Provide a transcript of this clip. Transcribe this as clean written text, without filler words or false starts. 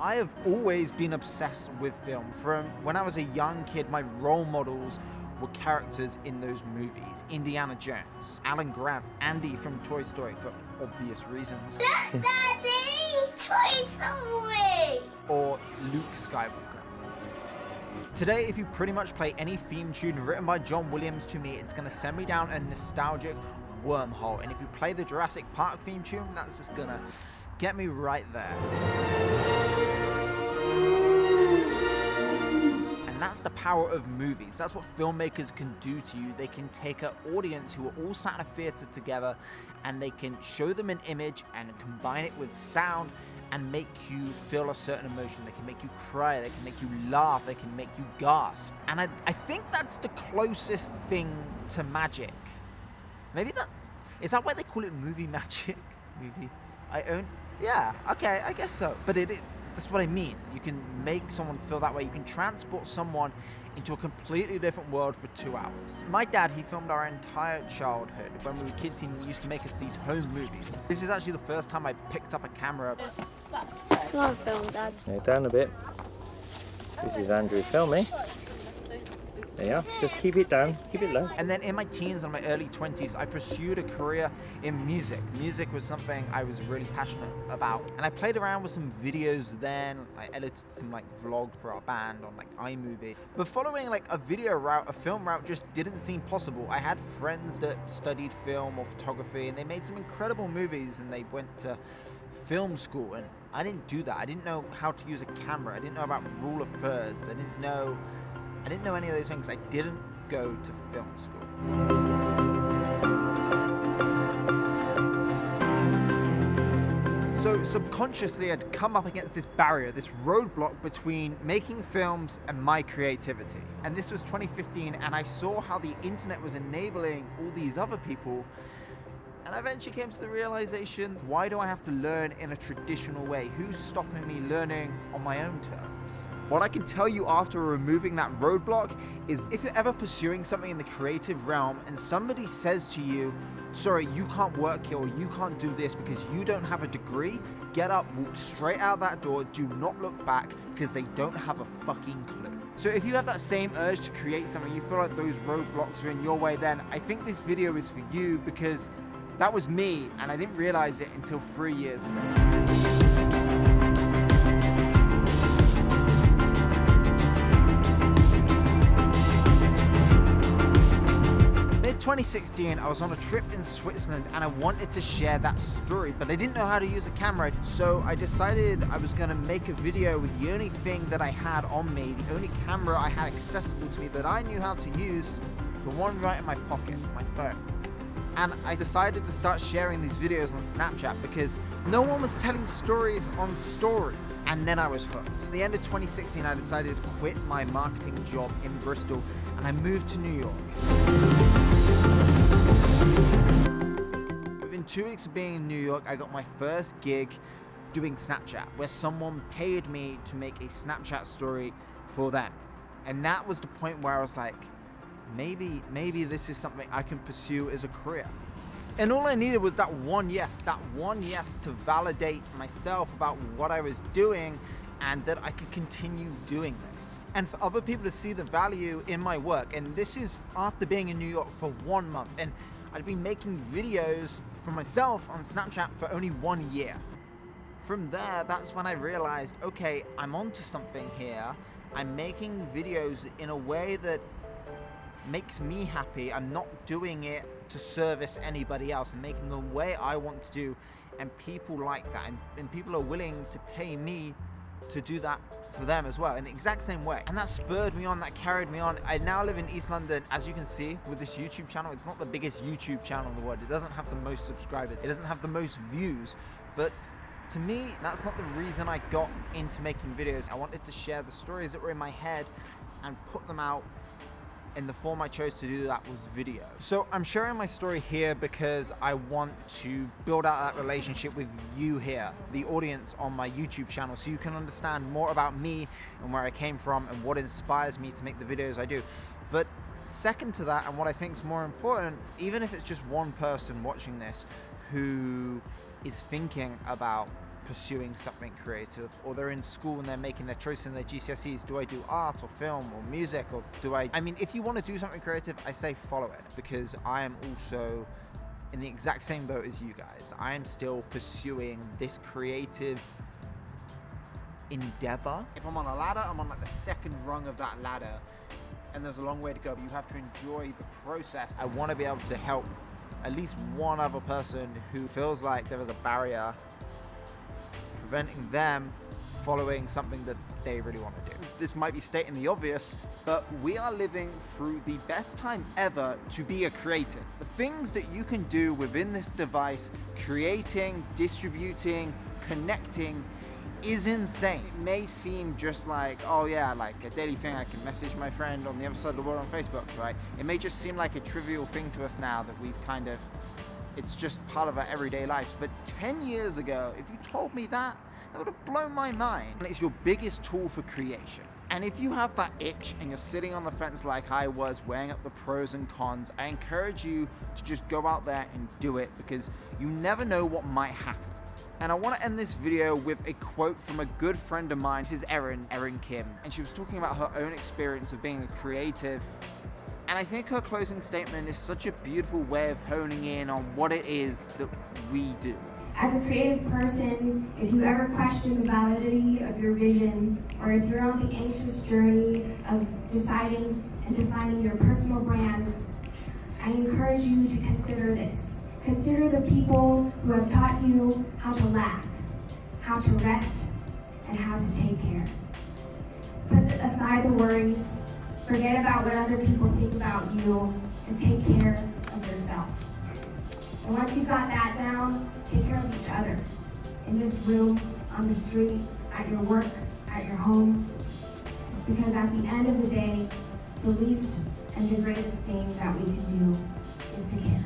I have always been obsessed with film. From when I was a young kid, my role models were characters in those movies. Indiana Jones, Alan Grant, Andy from Toy Story for obvious reasons. Look, Daddy! Toy Story! Or Luke Skywalker. Today, if you pretty much play any theme tune written by John Williams to me, it's gonna send me down a nostalgic wormhole. And if you play the Jurassic Park theme tune, that's just gonna get me right there. And that's the power of movies. That's what filmmakers can do to you. They can take an audience who are all sat in a theater together and they can show them an image and combine it with sound and make you feel a certain emotion. They can make you cry, they can make you laugh, they can make you gasp. And I think that's the closest thing to magic. Maybe is that why they call it movie magic? Yeah, okay, I guess so. But that's what I mean. You can make someone feel that way. You can transport someone into a completely different world for 2 hours. My dad, he filmed our entire childhood. When we were kids, he used to make us these home movies. This is actually the first time I picked up a camera. Come on, film, Dad. Now down a bit. This is Andrew filming. There you are. Just keep it down, keep it low. And then in my teens and my early 20s, I pursued a career in music. Music was something I was really passionate about. And I played around with some videos then. I edited some vlog for our band on iMovie. But following a video route, a film route just didn't seem possible. I had friends that studied film or photography and they made some incredible movies and they went to film school, and I didn't do that. I didn't know how to use a camera. I didn't know about rule of thirds. I didn't know any of those things. I didn't go to film school. So subconsciously I'd come up against this barrier, this roadblock between making films and my creativity. And this was 2015 and I saw how the internet was enabling all these other people. And I eventually came to the realization, why do I have to learn in a traditional way? Who's stopping me learning on my own terms? What I can tell you after removing that roadblock is if you're ever pursuing something in the creative realm and somebody says to you, sorry, you can't work here or you can't do this because you don't have a degree, get up, walk straight out that door, do not look back because they don't have a fucking clue. So if you have that same urge to create something, you feel like those roadblocks are in your way, then I think this video is for you because that was me and I didn't realize it until 3 years ago. In 2016, I was on a trip in Switzerland and I wanted to share that story, but I didn't know how to use a camera. So I decided I was gonna make a video with the only thing that I had on me, the only camera I had accessible to me that I knew how to use, the one right in my pocket, my phone. And I decided to start sharing these videos on Snapchat because no one was telling stories on stories. And then I was hooked. At the end of 2016, I decided to quit my marketing job in Bristol and I moved to New York. Within 2 weeks of being in New York, I got my first gig doing Snapchat, where someone paid me to make a Snapchat story for them. And that was the point where I was like, maybe this is something I can pursue as a career. And all I needed was that one yes to validate myself about what I was doing and that I could continue doing this. And for other people to see the value in my work. And this is after being in New York for 1 month. And I'd been making videos for myself on Snapchat for only 1 year. From there, that's when I realized, okay, I'm onto something here. I'm making videos in a way that makes me happy. I'm not doing it to service anybody else. I'm making the way I want to do, and people like that, and people are willing to pay me to do that for them as well in the exact same way. And that spurred me on, that carried me on. I now live in East London. As you can see with this YouTube channel, it's not the biggest YouTube channel in the world. It doesn't have the most subscribers, it doesn't have the most views, but to me, that's not the reason I got into making videos. I wanted to share the stories that were in my head and put them out. And the form I chose to do that was video. So I'm sharing my story here because I want to build out that relationship with you here, the audience on my YouTube channel, so you can understand more about me and where I came from and what inspires me to make the videos I do. But second to that, and what I think is more important, even if it's just one person watching this who is thinking about pursuing something creative, or they're in school and they're making their choice in their GCSEs. Do I do art or film or music, or do I mean, if you want to do something creative, I say follow it, because I am also in the exact same boat as you guys. I am still pursuing this creative endeavor. If I'm on a ladder, I'm on like the second rung of that ladder, and there's a long way to go, but you have to enjoy the process. I want to be able to help at least one other person who feels like there is a barrier preventing them following something that they really want to do. This might be stating the obvious, but we are living through the best time ever to be a creative. The things that you can do within this device, creating, distributing, connecting, is insane. It may seem just like, oh yeah, like a daily thing, I can message my friend on the other side of the world on Facebook, right? It may just seem like a trivial thing to us now that we've kind of, it's just part of our everyday lives. But 10 years ago, if you told me that would have blown my mind. It's your biggest tool for creation. And if you have that itch and you're sitting on the fence like I was, weighing up the pros and cons, I encourage you to just go out there and do it, because you never know what might happen. And I want to end this video with a quote from a good friend of mine. This is Erin Kim, and she was talking about her own experience of being a creative. And I think her closing statement is such a beautiful way of honing in on what it is that we do. As a creative person, if you ever question the validity of your vision, or if you're on the anxious journey of deciding and defining your personal brand, I encourage you to consider this. Consider the people who have taught you how to laugh, how to rest, and how to take care. Put aside the worries, forget about what other people think about you, and take care of yourself. And once you've got that down, take care of each other. In this room, on the street, at your work, at your home. Because at the end of the day, the least and the greatest thing that we can do is to care.